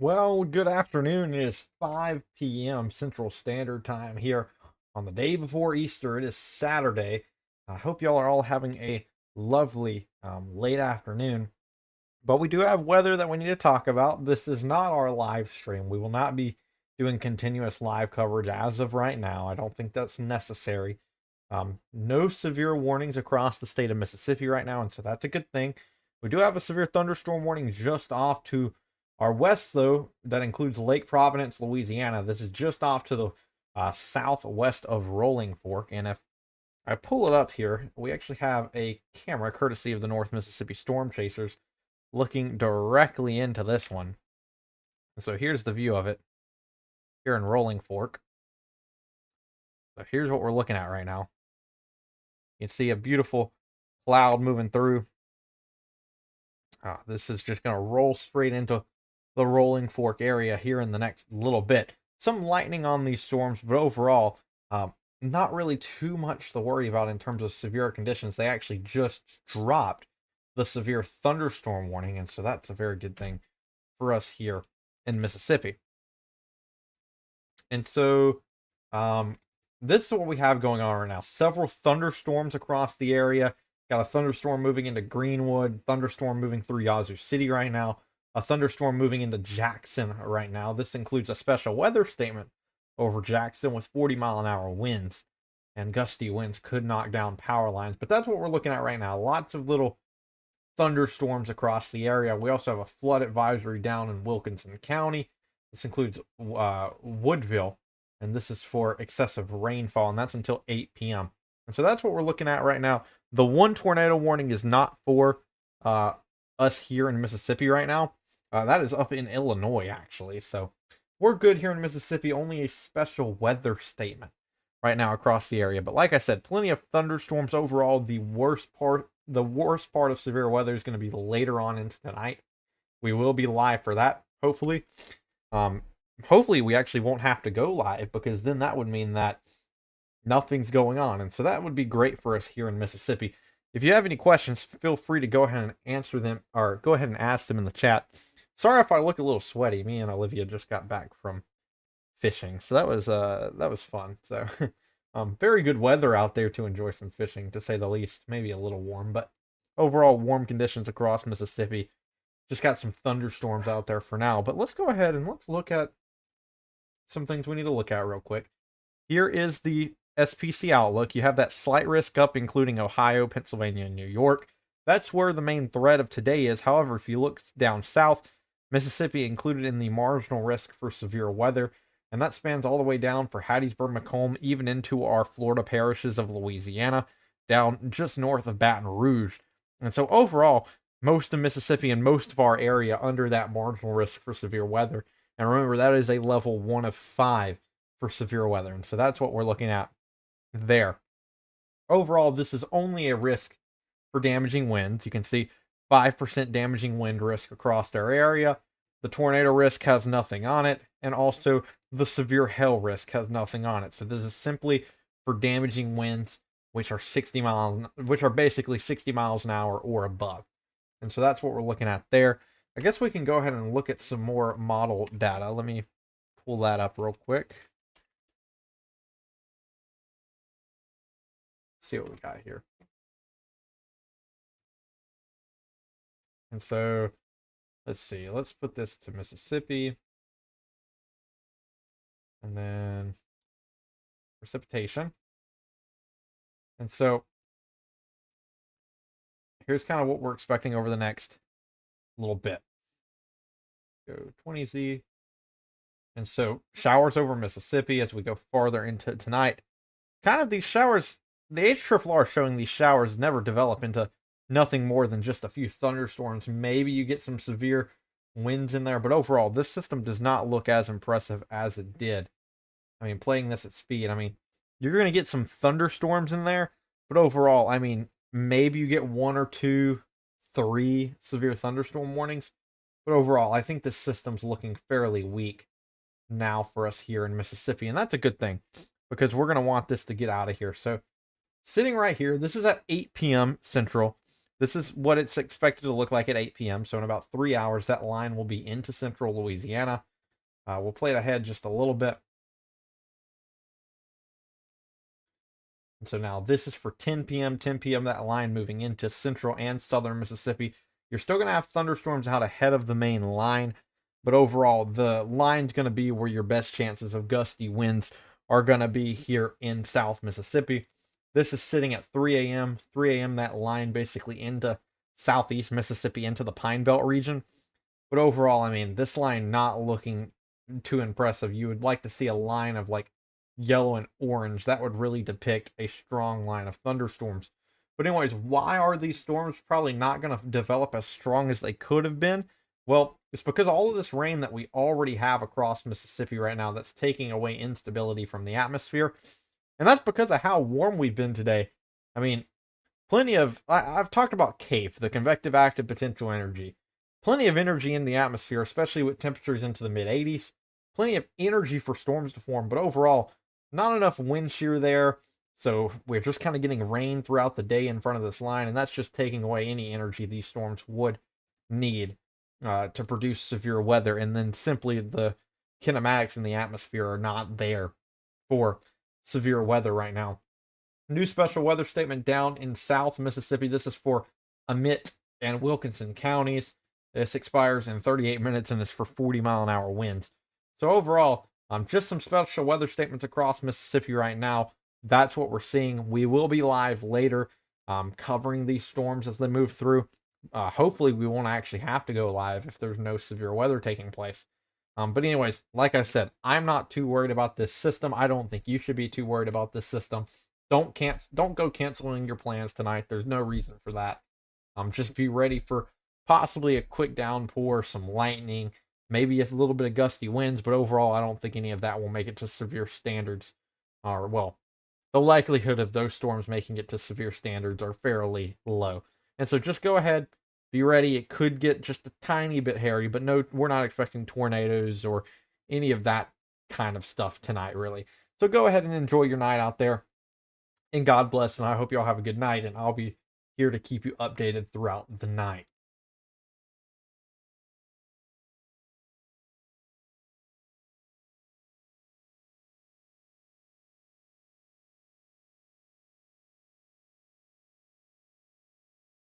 Well, good afternoon. It is 5 p.m. Central Standard Time here on the day before Easter. It is Saturday. I hope y'all are all having a lovely late afternoon. But we do have weather that we need to talk about. This is not our live stream. We will not be doing continuous live coverage as of right now. I don't think that's necessary. No severe warnings across the state of Mississippi right now, and so that's a good thing. We do have a severe thunderstorm warning just off to our west, though. That includes Lake Providence, Louisiana. This is just off to the southwest of Rolling Fork. And if I pull it up here, we actually have a camera courtesy of the North Mississippi Storm Chasers looking directly into this one. And so here's the view of it here in Rolling Fork. So here's what we're looking at right now. You can see a beautiful cloud moving through. This is just going to roll straight into the Rolling Fork area here in the next little bit. Some lightning on these storms, but overall, not really too much to worry about in terms of severe conditions. They actually just dropped the severe thunderstorm warning, and so that's a very good thing for us here in Mississippi. And so, this is what we have going on right now. Several thunderstorms across the area. Got a thunderstorm moving into Greenwood, thunderstorm moving through Yazoo City right now, a thunderstorm moving into Jackson right now. This includes a special weather statement over Jackson with 40-mile-an-hour winds, and gusty winds could knock down power lines. But that's what we're looking at right now. Lots of little thunderstorms across the area. We also have a flood advisory down in Wilkinson County. This includes Woodville, and this is for excessive rainfall, and that's until 8 p.m. And so that's what we're looking at right now. The one tornado warning is not for us here in Mississippi right now. That is up in Illinois, actually. So we're good here in Mississippi. Only a special weather statement right now across the area. But like I said, plenty of thunderstorms overall. The worst part of severe weather is going to be later on into tonight. We will be live for that, hopefully. Hopefully we actually won't have to go live, because then that would mean that nothing's going on. And so that would be great for us here in Mississippi. If you have any questions, feel free to go ahead and answer them, or go ahead and ask them in the chat. Sorry if I look a little sweaty. Me and Olivia just got back from fishing, so that was fun. So very good weather out there to enjoy some fishing, to say the least. Maybe a little warm, but overall warm conditions across Mississippi. Just got some thunderstorms out there for now. But let's go ahead and let's look at some things we need to look at real quick. Here is the SPC outlook. You have that slight risk up, including Ohio, Pennsylvania, and New York. That's where the main threat of today is. However, if you look down south, Mississippi included in the marginal risk for severe weather, and that spans all the way down for Hattiesburg, Macomb, even into our Florida parishes of Louisiana, down just north of Baton Rouge. And so overall, most of Mississippi and most of our area under that marginal risk for severe weather. And remember, that is a level 1 of 5 for severe weather. And so that's what we're looking at there. Overall, this is only a risk for damaging winds. You can see 5% damaging wind risk across our area. The tornado risk has nothing on it, and also the severe hail risk has nothing on it. So this is simply for damaging winds, which are basically 60 miles an hour or above. And so that's what we're looking at there. I guess we can go ahead and look at some more model data. Let me pull that up real quick. See what we got here. And so let's see. Let's put this to Mississippi. And then precipitation. And so here's kind of what we're expecting over the next little bit. Go 20Z. And so showers over Mississippi as we go farther into tonight. Kind of these showers, the HRRR is showing these showers never develop into nothing more than just a few thunderstorms. Maybe you get some severe winds in there, but overall, this system does not look as impressive as it did. I mean, playing this at speed, I mean, you're going to get some thunderstorms in there, but overall, I mean, maybe you get 1 or 2, 3 severe thunderstorm warnings. But overall, I think this system's looking fairly weak now for us here in Mississippi, and that's a good thing, because we're going to want this to get out of here. So sitting right here, this is at 8 p.m. Central. This is what it's expected to look like at 8 p.m. So in about 3 hours, that line will be into central Louisiana. We'll play it ahead just a little bit. And so now this is for 10 p.m. 10 p.m. That line moving into central and southern Mississippi. You're still going to have thunderstorms out ahead of the main line, but overall, the line's going to be where your best chances of gusty winds are going to be here in South Mississippi. This is sitting at 3 a.m. 3 a.m. That line basically into southeast Mississippi, into the Pine Belt region. But overall, I mean, this line not looking too impressive. You would like to see a line of like yellow and orange. That would really depict a strong line of thunderstorms. But anyways, why are these storms probably not going to develop as strong as they could have been? Well, it's because all of this rain that we already have across Mississippi right now that's taking away instability from the atmosphere. And that's because of how warm we've been today. I mean, I've talked about CAPE, the convective active potential energy. Plenty of energy in the atmosphere, especially with temperatures into the mid 80s. Plenty of energy for storms to form, but overall, not enough wind shear there. So we're just kind of getting rain throughout the day in front of this line, and that's just taking away any energy these storms would need to produce severe weather. And then simply the kinematics in the atmosphere are not there for severe weather right now. New special weather statement down in South Mississippi. This is for Amite and Wilkinson counties. This expires in 38 minutes and is for 40-mile-an-hour winds. So overall, just some special weather statements across Mississippi right now. That's what we're seeing. We will be live later covering these storms as they move through. Hopefully, we won't actually have to go live if there's no severe weather taking place. But anyways, like I said, I'm not too worried about this system. I don't think you should be too worried about this system. Don't go canceling your plans tonight. There's no reason for that. Just be ready for possibly a quick downpour, some lightning, maybe a little bit of gusty winds, but overall, I don't think any of that will make it to severe standards. Or, well, the likelihood of those storms making it to severe standards are fairly low. And so just go ahead, be ready. It could get just a tiny bit hairy, but no, we're not expecting tornadoes or any of that kind of stuff tonight, really. So go ahead and enjoy your night out there. And God bless, and I hope you all have a good night, and I'll be here to keep you updated throughout the night.